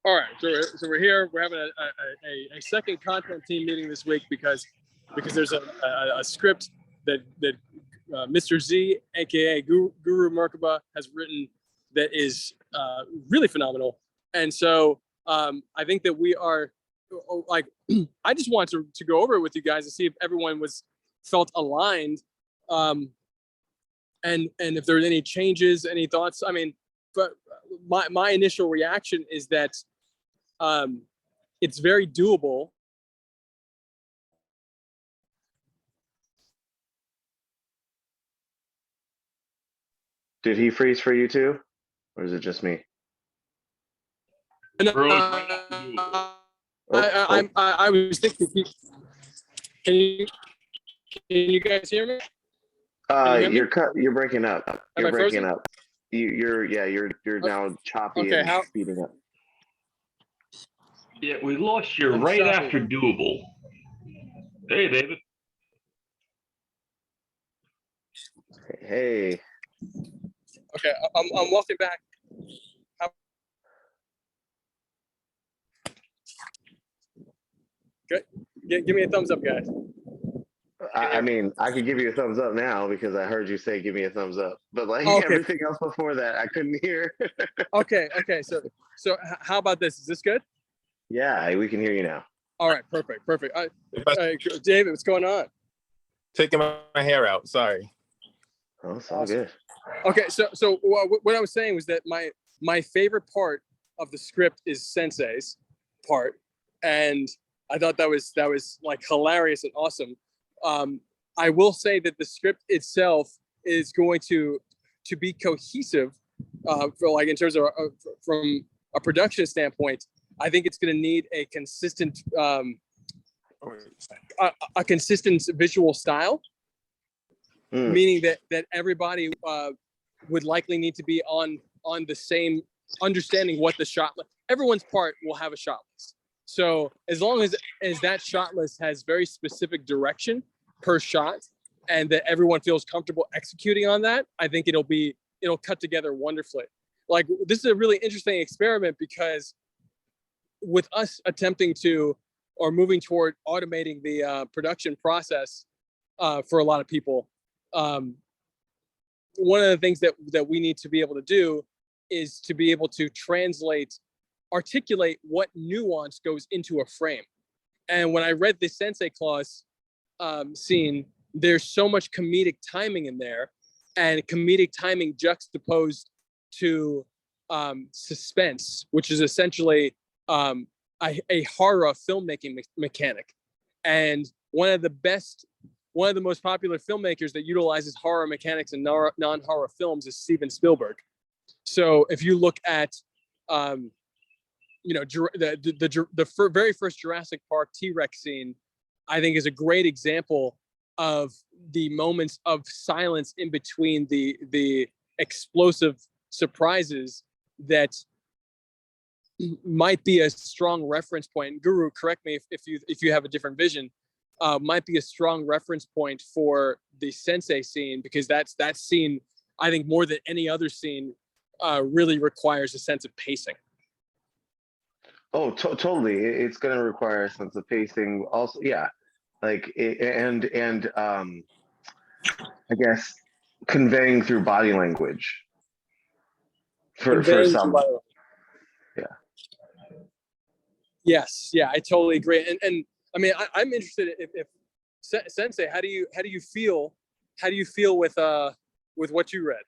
All right, so we're here. We're having a second content team meeting this week because there's a script that Mr. Z, aka Guru Merkaba, has written that is really phenomenal. And so I think that we are like, I just want to go over it with you guys and see if everyone felt aligned, and if there's any changes, any thoughts. I mean, but my initial reaction is that it's very doable. Did he freeze for you too, or is it just me? I was thinking. Can you guys hear me? You're breaking up. You're breaking up. You're now choppy and speeding up. Yeah, we lost you right after doable. Hey, David. Hey. Okay, I'm walking back. Good. Give me a thumbs up, guys. I mean, I could give you a thumbs up now because I heard you say give me a thumbs up, but like everything else before that, I couldn't hear. Okay. So how about this? Is this good? Yeah, we can hear you now. All right, perfect. David, what's going on? Taking my hair out. Sorry. Oh, it's all good. Okay, so what I was saying was that my favorite part of the script is Sensei's part, and I thought that was like hilarious and awesome. I will say that the script itself is going to be cohesive for like in terms of from a production standpoint. I think it's going to need a consistent a consistent visual style, meaning that everybody would likely need to be on the same understanding what the shot list. Everyone's part will have a shot list. So as long as that shot list has very specific direction per shot, and that everyone feels comfortable executing on that, I think it'll cut together wonderfully. Like, this is a really interesting experiment because with us attempting to or moving toward automating the production process for a lot of people, one of the things that we need to be able to do is to be able to articulate what nuance goes into a frame. And when I read the Sensei clause scene, there's so much comedic timing in there, and comedic timing juxtaposed to suspense, which is essentially a horror filmmaking mechanic. And one of the most popular filmmakers that utilizes horror mechanics in non-horror films is Steven Spielberg. So if you look at the very first Jurassic Park T-Rex scene, I think is a great example of the moments of silence in between the explosive surprises that might be a strong reference point. Guru, correct me if you have a different vision. Might be a strong reference point for the Sensei scene, because that scene, I think more than any other scene, really requires a sense of pacing. Oh, totally. It's going to require a sense of pacing. Also, yeah, like and I guess conveying through body language. For some. Yeah. Yes. Yeah, I totally agree. And I mean, I'm interested if Sensei, how do you feel with what you read?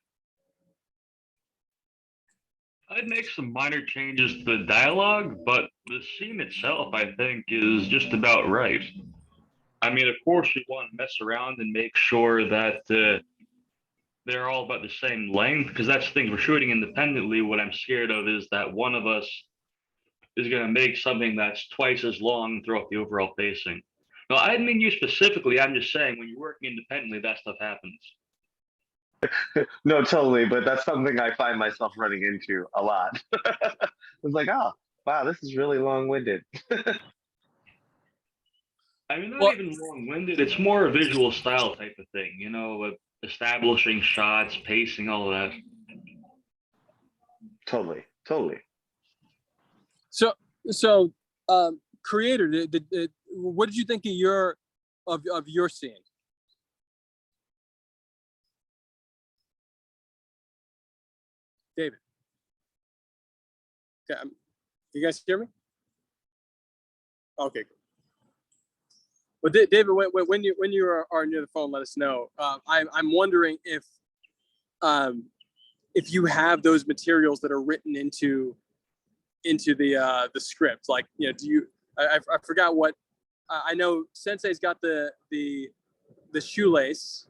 I'd make some minor changes to the dialogue, but the scene itself, I think, is just about right. I mean, of course, you want to mess around and make sure that they're all about the same length, because that's the thing. We're shooting independently. What I'm scared of is that one of us is going to make something that's twice as long throughout the overall pacing. No, I didn't mean you specifically. I'm just saying when you're working independently, that stuff happens. No, totally. But that's something I find myself running into a lot. It's like, oh, wow, this is really long-winded. I mean, not even long-winded. It's more a visual style type of thing, you know, establishing shots, pacing, all of that. Totally. So, creator, what did you think of your scene? David. Okay, you guys hear me? Okay, cool. Well, David, when you are near the phone, let us know. I'm wondering if you have those materials that are written into the script. Like, do you? I forgot what. I know Sensei's got the shoelace.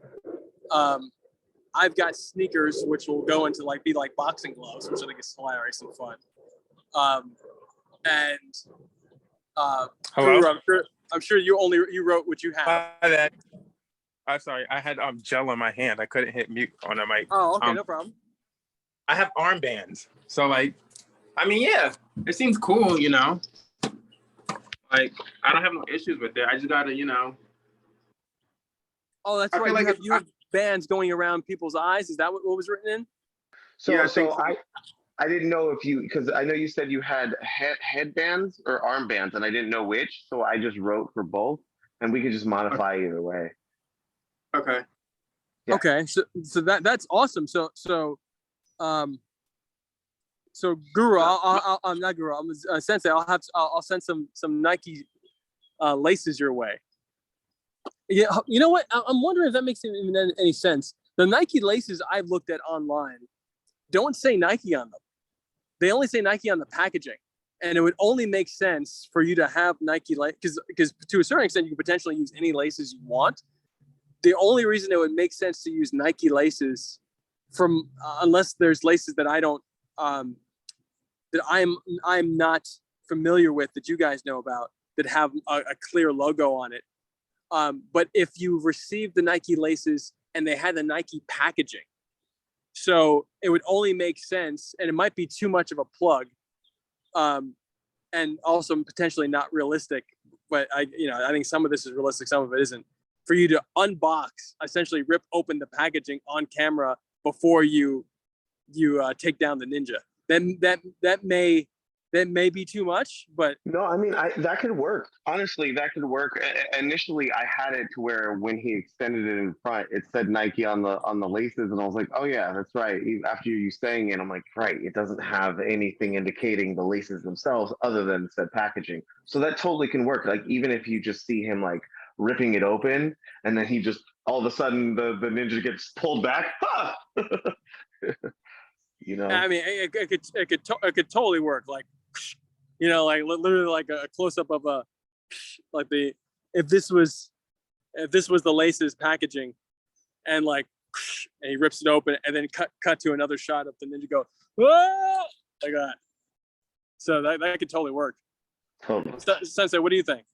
I've got sneakers, which will go into be like boxing gloves, which I think is hilarious and fun. And Hello? Guru, I'm sure you wrote what you have. I'm sorry. I had gel in my hand. I couldn't hit mute on the mic. Oh, okay, no problem. I have armbands. So yeah, it seems cool, Like, I don't have no issues with it. I just gotta, Oh, that's right. You have bands going around people's eyes. Is that what was written in? So, Yeah, I didn't know because I know you said you had headbands or armbands, and I didn't know which. So I just wrote for both, and we could just modify either way. Okay. Yeah. Okay, so that's awesome. So Guru, I'm not Guru. I'm Sensei. I'll send some Nike laces your way. Yeah, you know what? I'm wondering if that makes any sense. The Nike laces I've looked at online don't say Nike on them. They only say Nike on the packaging, and it would only make sense for you to have Nike because to a certain extent you can potentially use any laces you want. The only reason it would make sense to use Nike laces unless there's laces that I don't that I'm not familiar with that you guys know about that have a clear logo on it. But if you received the Nike laces and they had the Nike packaging, so it would only make sense, and it might be too much of a plug, and also potentially not realistic. But I think some of this is realistic, some of it isn't. For you to unbox, essentially rip open the packaging on camera before you take down the Ninja. Then that may be too much, but No, I mean that could work. Honestly, that could work. Initially, I had it to where when he extended it in front, it said Nike on the laces, and I was like, oh yeah, that's right. After you saying it, I'm like, right. It doesn't have anything indicating the laces themselves other than said packaging. So that totally can work. Like even if you just see him like ripping it open, and then he just all of a sudden the Ninja gets pulled back. I mean, it could totally work. Like, like literally like a close up of if this was the laces packaging, and and he rips it open, and then cut to another shot of the Ninja go, whoa, like that. So that could totally work. Totally. Sensei, what do you think?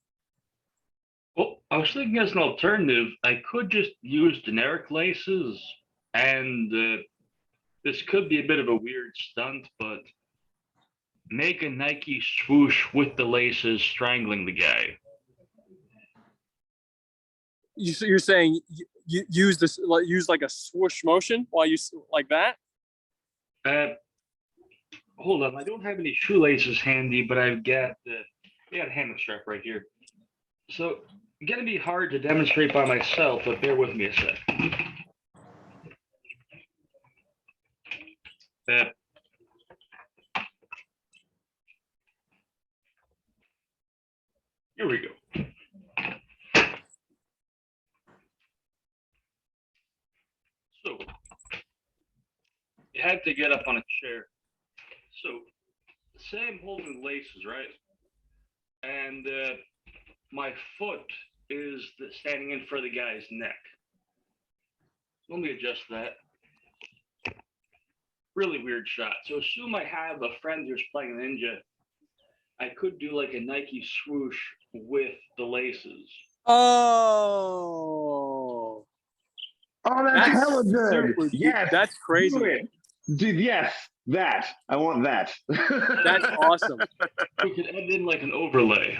Well, I was thinking as an alternative, I could just use generic laces, and this could be a bit of a weird stunt, but make a Nike swoosh with the laces strangling the guy. You're saying you use like a swoosh motion while you like that? Hold on, I don't have any shoelaces handy, but I've got a hammock strap right here. So it's gonna be hard to demonstrate by myself, but bear with me a sec. Here we go. So you had to get up on a chair. So say I'm holding laces, right? And my foot is standing in front of the guy's neck. Let me adjust that. Really weird shot. So assume I have a friend who's playing Ninja. I could do like a Nike swoosh with the laces. Oh, That's hella good. Yes, that's crazy. Dude, yes, that. I want that. That's awesome. We could add in like an overlay.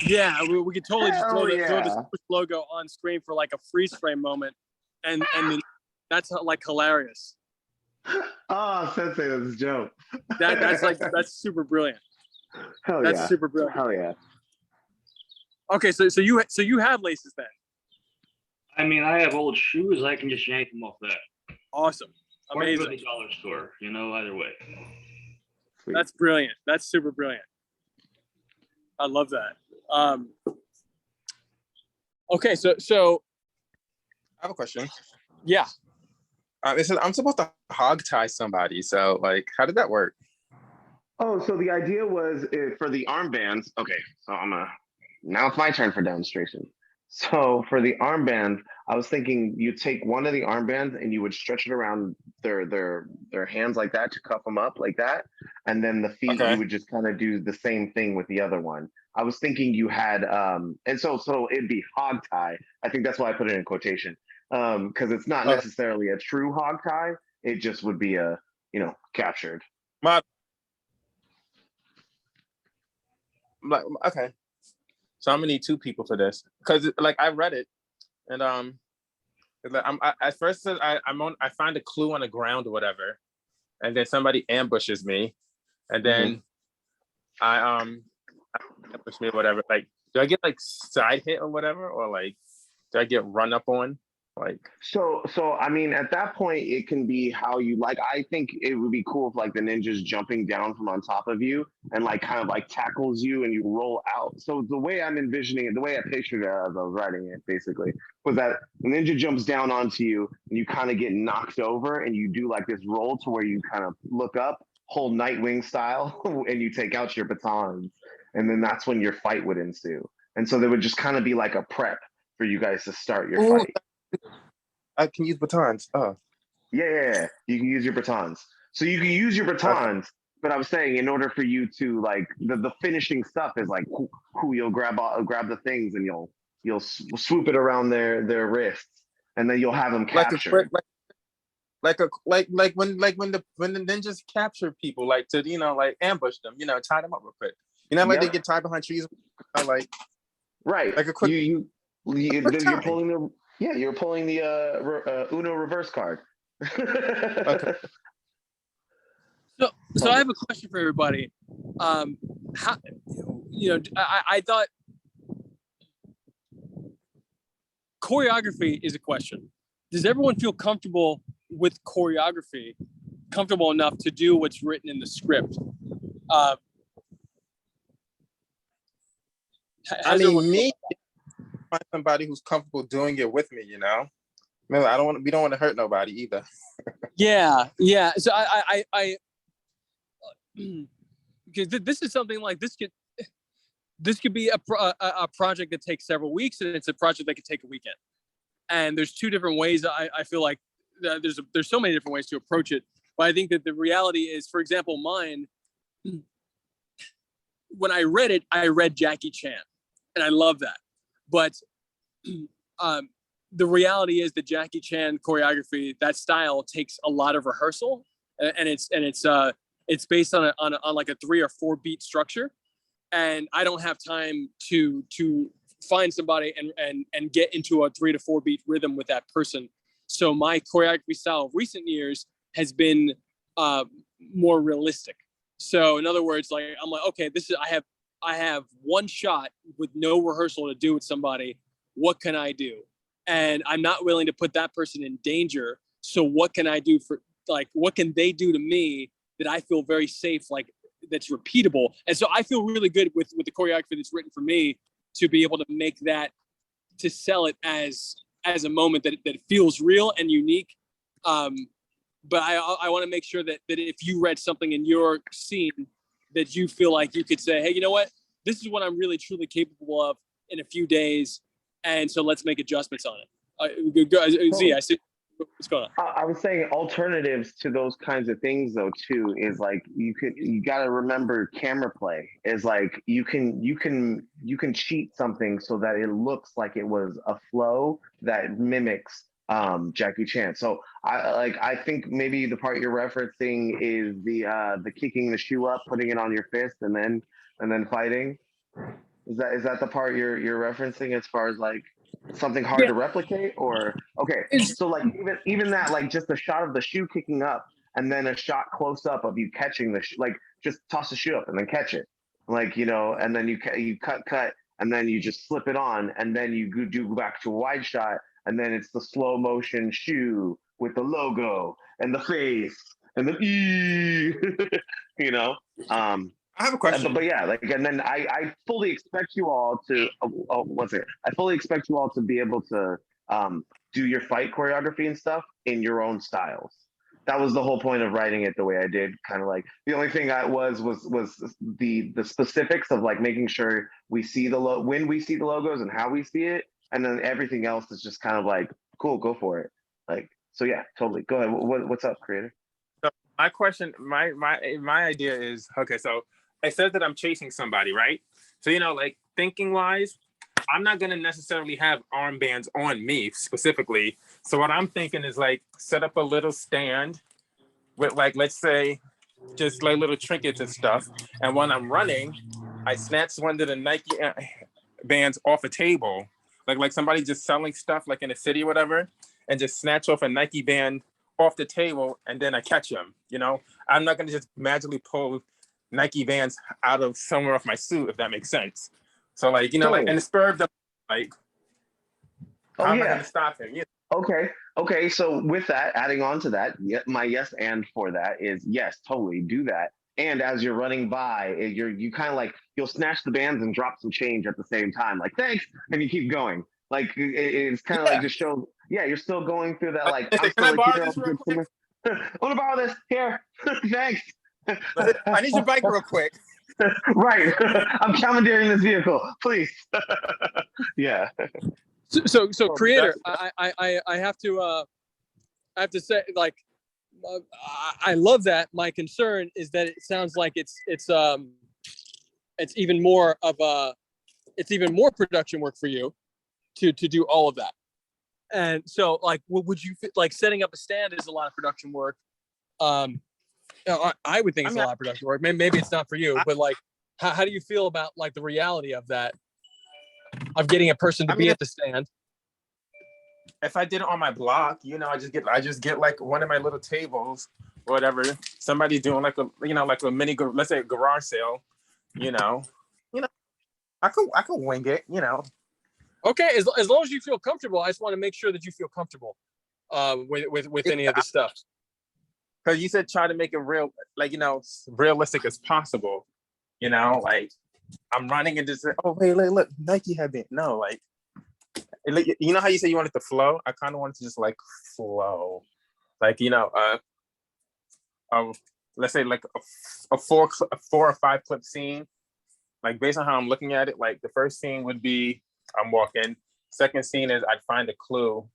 Yeah, we could totally just throw Hell the Swoosh logo on screen for like a freeze frame moment, and then that's like hilarious. Oh, Sensei, that's a joke. That's super brilliant. Hell That's yeah. super brilliant. Hell yeah. Okay, so you have laces then. I mean, I have old shoes. I can just yank them off that. Awesome. Or I go to Amazing. the dollar store. Either way. Sweet. That's brilliant. That's super brilliant. I love that. Okay, so I have a question. yeah. It says I'm supposed to hog tie somebody. So like, how did that work? Oh, so the idea was for the armbands. Okay, so now it's my turn for demonstration. So for the armbands, I was thinking you take one of the armbands and you would stretch it around their hands like that to cuff them up like that, and then the feet Okay. you would just kind of do the same thing with the other one. I was thinking you had and so it'd be hog tie. I think that's why I put it in quotation because it's not necessarily a true hog tie. It just would be a captured. Like, okay. So I'm gonna need two people for this because like I read it and at first I find a clue on the ground or whatever, and then somebody ambushes me, and then I ambush me or whatever. Like, do I get like side hit or whatever, or like do I get run up on? Like, so I mean, at that point, it can be how you like. I think it would be cool if like the ninja's jumping down from on top of you and like kind of like tackles you and you roll out. So the way I'm envisioning it, the way I pictured it as I was writing it, basically, was that the ninja jumps down onto you and you kind of get knocked over and you do like this roll to where you kind of look up, whole Nightwing style, and you take out your batons, and then that's when your fight would ensue. And so there would just kind of be like a prep for you guys to start your fight. I can use batons. Oh, Yeah. You can use your batons. So you can use your batons, but I was saying in order for you to like the finishing stuff is like you'll grab the things and you'll swoop it around their wrists and then you'll have them captured. Like when the ninjas capture people, like to like ambush them, tie them up real quick. Like they get tied behind trees, like right. Like a quick. You're pulling the you're pulling the Uno reverse card. Okay. So I have a question for everybody. How I thought choreography is a question. Does everyone feel comfortable with choreography? Comfortable enough to do what's written in the script? Me, find somebody who's comfortable doing it with me. We don't want to hurt nobody either. Yeah. So I because this is something like this could be a project that takes several weeks, and it's a project that could take a weekend. And there's two different ways. I feel like there's so many different ways to approach it. But I think that the reality is, for example, mine. When I read Jackie Chan, and I love that. But the reality is that Jackie Chan choreography, that style, takes a lot of rehearsal, and it's based on like a 3 or 4 beat structure, and I don't have time to find somebody and get into a 3 to 4 beat rhythm with that person. So my choreography style of recent years has been more realistic. So in other words, like I'm like, okay, I have one shot with no rehearsal to do with somebody. What can I do? And I'm not willing to put that person in danger. So what can I do what can they do to me that I feel very safe, like that's repeatable? And so I feel really good with the choreography that's written for me to be able to make that, to sell it as a moment that feels real and unique. But I want to make sure that if you read something in your scene that you feel like you could say, hey, you know what? This is what I'm really, truly capable of in a few days. And so let's make adjustments on it. Z, I see. What's going on? I was saying alternatives to those kinds of things though too is like you got to remember camera play is like you can cheat something so that it looks like it was a flow that mimics Jackie Chan. So I think maybe the part you're referencing is the kicking the shoe up, putting it on your fist, and then fighting. Is that the part you're referencing as far as like something hard to replicate? Or okay, so like even that, like just a shot of the shoe kicking up and then a shot close up of you catching like just toss the shoe up and then catch it. like, and then you cut, and then you just slip it on, and then you go back to a wide shot, and then it's the slow motion shoe with the logo and the face and the you know. I have a question. But yeah, like, and then I fully expect you all to I fully expect you all to be able to do your fight choreography and stuff in your own styles. That was the whole point of writing it the way I did. Kind of like the only thing I was the specifics of like making sure we see when we see the logos and how we see it, and then everything else is just kind of like, cool, go for it. Like, so yeah, totally. Go ahead. What's up, creator? So my question, my idea is, okay, so I said that I'm chasing somebody, right? So, like thinking wise, I'm not going to necessarily have armbands on me specifically. So what I'm thinking is like set up a little stand with like, let's say, just like little trinkets and stuff. And when I'm running, I snatch one of the Nike bands off a table, like somebody just selling stuff like in a city or whatever, and just snatch off a Nike band off the table, and then I catch them. I'm not going to just magically pull Nike Vans out of somewhere off my suit, if that makes sense. So like, like in the spur of the like, how am I gonna stop him? Okay. So with that, adding on to that, my yes and for that is yes, totally do that. And as you're running by, you kind of like you'll snatch the bands and drop some change at the same time, like thanks, and you keep going. Like it's kind of like just show, you're still going through that. Like I'm still can I like, borrow this real quick? I want to borrow this here. Thanks. I need your bike real quick. Right. I'm commandeering this vehicle, please. Yeah. So creator, I have to say, like, I love that. My concern is that it sounds like it's even more production work for you to do all of that. And so, like, would you like setting up a stand is a lot of production work? I would think it's a lot of production work. Maybe it's not for you, but like, how do you feel about like the reality of that, of getting a person to be at the stand? If I did it on my block, I just get like one of my little tables, or whatever. Somebody doing like a mini, let's say a garage sale, I could wing it, Okay, as long as you feel comfortable. I just want to make sure that you feel comfortable with any of this stuff. Because you said try to make it real, like, realistic as possible. Like I'm running and just, oh, hey, look, Nike had been, no, like, you know how you say you want it to flow? I kind of want it to just like flow. Like, let's say like a four or five clip scene. Like based on how I'm looking at it, like the first scene would be I'm walking. Second scene is I'd find a clue.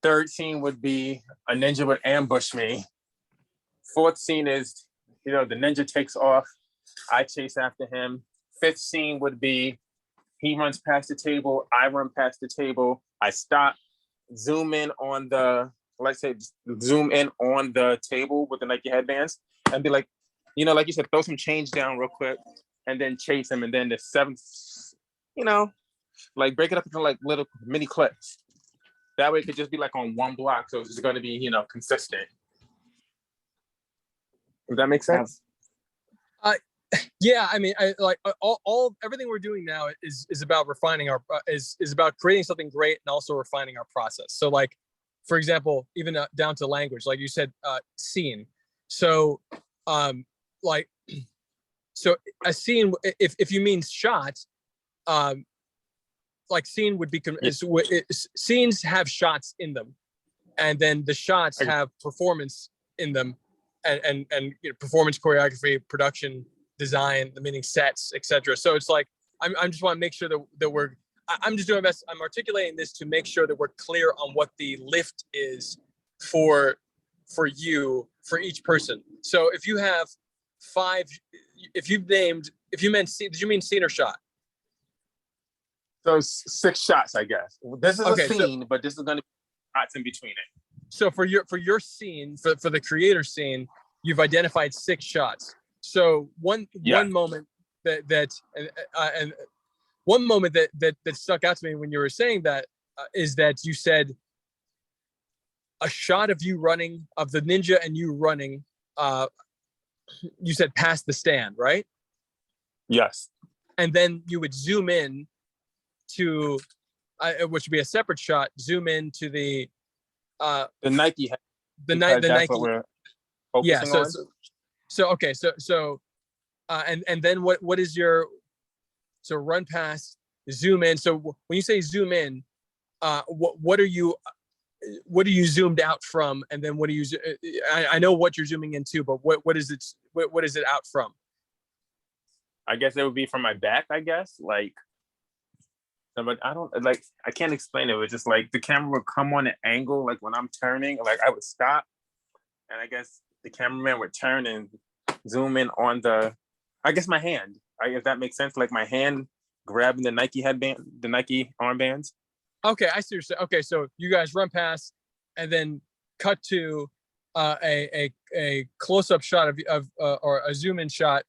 Third scene would be a ninja would ambush me. Fourth scene is, the ninja takes off. I chase after him. Fifth scene would be he runs past the table. I run past the table. I stop, zoom in on the table with the Nike headbands and be like, like you said, throw some change down real quick and then chase him. And then the seventh, like break it up into like little mini clips. That way it could just be like on one block. So it's just going to be, consistent. Does that make sense? Yeah, I mean, I like everything we're doing now is about refining our is about creating something great and also refining our process. So like, for example, even down to language, like you said, scene. So like, so a scene, if you mean shot, like scene would be scenes have shots in them, and then the shots have performance in them, and performance, choreography, production, design, the meaning sets, etc. So it's like I'm just want to make sure that we're I'm just doing my best. I'm articulating this to make sure that we're clear on what the lift is for you, for each person. So if you have five, if you meant scene, did you mean scene or shot? So 6 shots, I guess. This is a scene, but this is going to be shots in between it. So for your scene, for the creator scene, you've identified 6 shots. So one moment that one moment that stuck out to me when you were saying that is that you said a shot of you running, of the ninja and you running. You said past the stand, right? Yes. And then you would zoom in to, which would be a separate shot, zoom in to the Nike hat. The That's Nike. what we're focusing on. And then what is your, so run past, zoom in. So when you say zoom in, what are you zoomed out from? And then what do you, I know what you're zooming into, but what is it? What is it out from? I guess it would be from my back, I guess. Like, but I don't like, I can't explain it. It was just like the camera would come on an angle, like when I'm turning, like I would stop. And I guess the cameraman would turn and zoom in on I guess my hand. If that makes sense, like my hand grabbing the Nike headband, the Nike armbands. Okay, I see what you're saying. Okay, so you guys run past and then cut to a close-up shot of or a zoom-in shot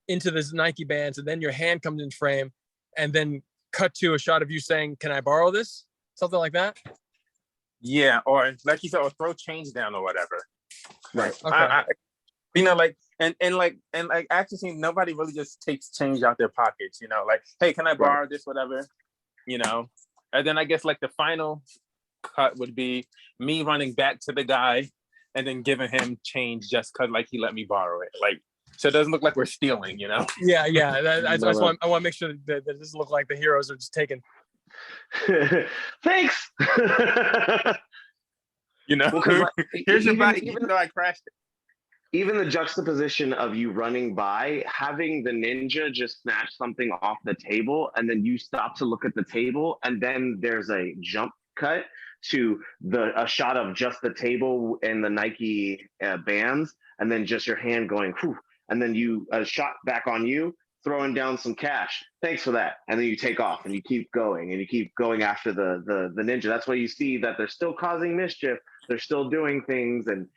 into this Nike bands, and then your hand comes in frame, and then cut to a shot of you saying, "Can I borrow this?" Something like that. Yeah, or like you said, or throw change down or whatever. Right. Okay. Like and actually see nobody really just takes change out their pockets, like, hey, can I borrow this, whatever, and then I guess like the final cut would be me running back to the guy and then giving him change just cause like he let me borrow it, like, so it doesn't look like we're stealing, Yeah. I want to make sure that it doesn't look like the heroes are just taking. Thanks. Well, here's your body, even though I crashed it. Even the juxtaposition of you running by, having the ninja just snatch something off the table, and then you stop to look at the table, and then there's a jump cut to a shot of just the table and the Nike bands, and then just your hand going, whew, and then you a shot back on you, throwing down some cash. Thanks for that. And then you take off and you keep going after the ninja. That's why you see that they're still causing mischief. They're still doing things, and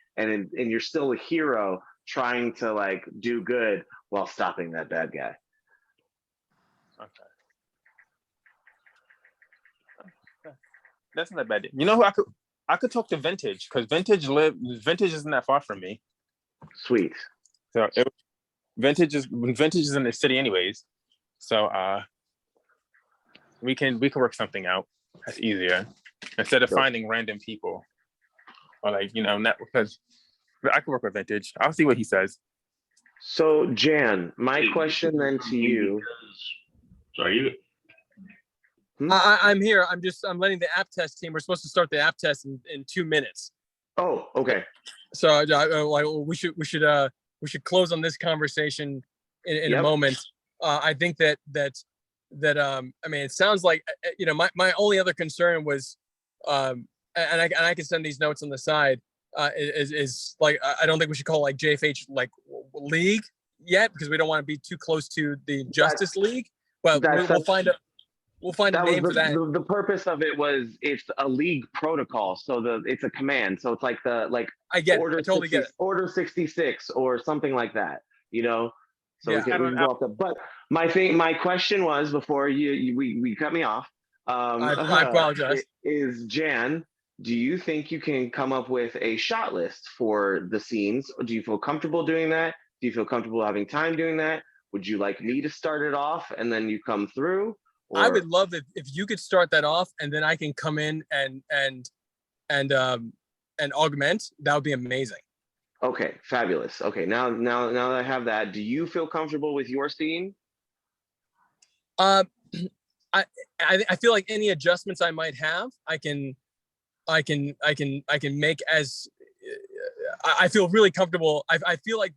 you're still a hero trying to like do good while stopping that bad guy. Okay. That's not bad. You know who I could talk to Vintage, because Vintage isn't that far from me. Sweet. So Vintage is in the city anyways. So we can work something out. That's easier instead of finding random people. Or like, not because I can work with Vintage. I'll see what he says. So Jan, my question then to you. Sorry, I'm here. I'm letting the app test team. We're supposed to start the app test in 2 minutes. Oh, okay. So we should close on this conversation in a moment. I think that I mean, it sounds like my only other concern was and I can send these notes on the side is like, I don't think we should call like JFH like league yet, because we don't want to be too close to the Justice League, but we'll find a name for that. The purpose of it was it's a league protocol, so it's a command, so it's like I get it. I totally get it. Order 66 or something like that, So yeah. we can go off that. But my question was, before we cut me off, I apologize. Is Jan, do you think you can come up with a shot list for the scenes? Do you feel comfortable doing that? Do you feel comfortable having time doing that? Would you like me to start it off and then you come through? Or... I would love it if you could start that off, and then I can come in and augment. That would be amazing. Okay, fabulous. Okay, now that I have that, do you feel comfortable with your scene? I feel like any adjustments I might have, I can make as I feel really comfortable. I feel like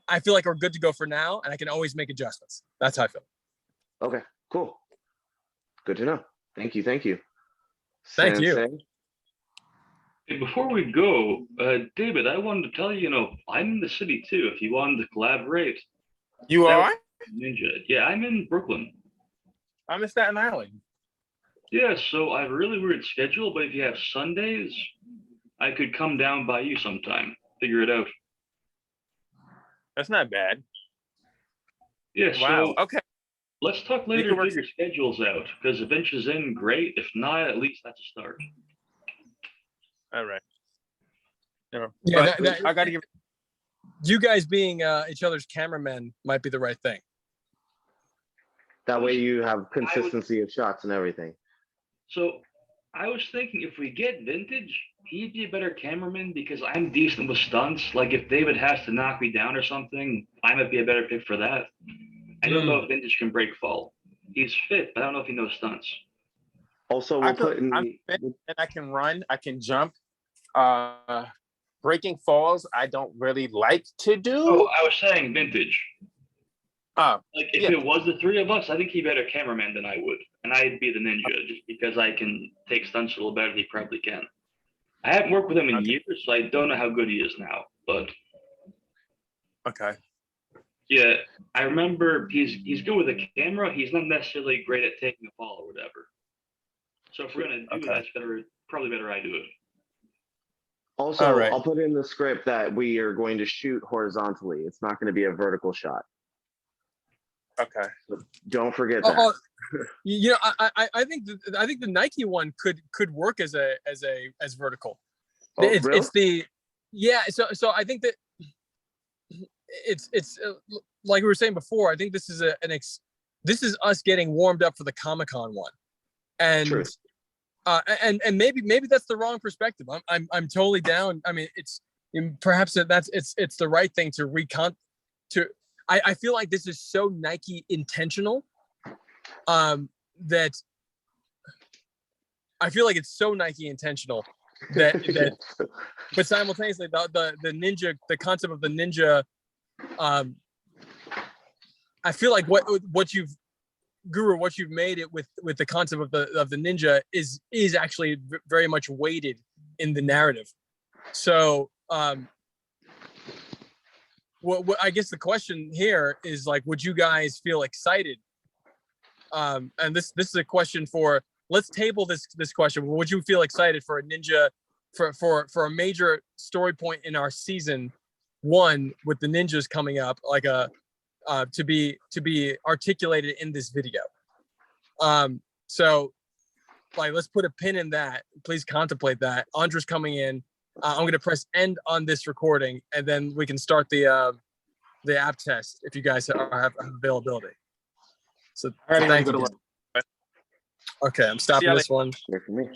I feel like we're good to go for now, and I can always make adjustments. That's how I feel. Okay, cool. Good to know. Thank you. Thank you. Hey, before we go, David, I wanted to tell you, I'm in the city too. If you wanted to collaborate. You are? Ninja. Yeah, I'm in Brooklyn. I'm in Staten Island. Yeah, so I have a really weird schedule, but if you have Sundays, I could come down by you sometime. Figure it out. That's not bad. Yeah, wow. So okay. Let's talk later to figure schedules out, because if Inch is in, great. If not, at least that's a start. All right. Yeah, I gotta give. you guys being each other's cameramen might be the right thing. That way you have consistency of shots and everything. So I was thinking if we get Vintage, he'd be a better cameraman because I'm decent with stunts. Like if David has to knock me down or something, I might be a better pick for that. I don't know if Vintage can break fall. He's fit, but I don't know if he knows stunts. Also, we'll put in I'm fit and I can run, I can jump. Breaking falls, I don't really like to do. Oh, I was saying Vintage. Oh, Like if it was the three of us, I think he'd be a better cameraman than I would, and I'd be the ninja just because I can take stunts a little better than he probably can. I haven't worked with him in years, so I don't know how good he is now. But okay. yeah, I remember he's good with a camera. He's not necessarily great at taking a fall or whatever. So if we're gonna do that, it's probably better I do it. Also, All right. I'll put in the script that we are going to shoot horizontally. It's not going to be a vertical shot. Okay. So don't forget that. You know, I think the Nike one could work as vertical. Oh, It's really? So I think that it's like we were saying before. I think this is this is us getting warmed up for the Comic-Con one, and True. And maybe that's the wrong perspective. I'm totally down. I mean, perhaps it's the right thing to I feel like this is so Nike intentional that I feel like it's so Nike intentional that but simultaneously the ninja, the concept of the ninja, I feel like what you've made it with the concept of the ninja is actually very much weighted in the narrative. So what I guess the question here is like, would you guys feel excited? And this is a question for, let's table this question. Would you feel excited for a ninja for a major story point in our season 1 with the ninjas coming up, like to be articulated in this video? So like, let's put a pin in that. Please contemplate that. Andra's coming in. I'm going to press end on this recording, and then we can start the app test if you guys have availability. So thank you. Okay, I'm stopping this one. Here for me.